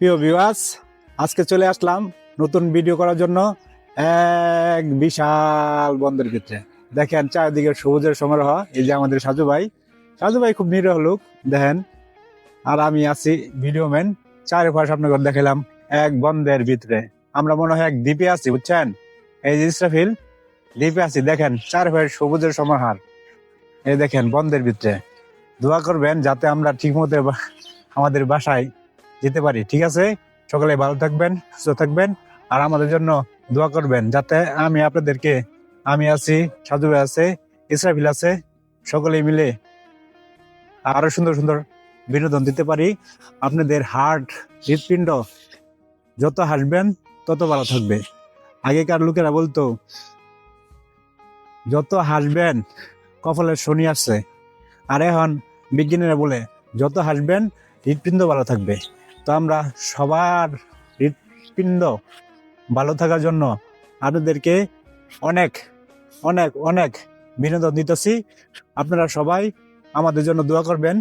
প্রিয় ভিউয়ার্স, আজকে চলে আসলাম নতুন ভিডিও করার জন্য এক বিশাল বন্ধের ভিতরে। দেখেন চারিদিকে সবুজের সমারোহ। এই যে আমাদের সাজু ভাই খুব নিরীহ লোক দেখেন, আর আমি আছি ভিডিও ম্যান। চারিপাশ আপনাকে দেখালাম এক বন্ধের ভিতরে। আমরা মনে হয় এক দ্বীপে আছি, বুঝছেন? এই যে ইসরাফিল দ্বীপে আছি, দেখেন চারিপাশ সবুজের সমাহার। এই দেখেন বন্ধের ভিতরে। দোয়া করবেন যাতে আমরা ঠিক মতো আমাদের বাসায় যেতে পারি, ঠিক আছে? সকলে ভালো থাকবেন, সুস্থ থাকবেন, আর আমাদের জন্য দোয়া করবেন যাতে আমি আছি, সাজু ভাই আছে, ইসরাফিল আছে, সকলে মিলে আরো সুন্দর সুন্দর বিনোদন দিতে পারি। আপনাদের হৃৎপিণ্ড যত হাসবেন তত ভালো থাকবে। আগেকার লোকেরা বলতো যত হাসবেন কপালের শনি আসছে, আর এখন বিজ্ঞানীরা বলে যত হাসবেন হৃৎপিণ্ড ভালো থাকবে। তো আমরা সবার হৃৎপিণ্ড ভালো থাকার জন্য আপনাদেরকে অনেক অনেক অনেক বিনোদন দিতেছি। আপনারা সবাই আমাদের জন্য দোয়া করবেন।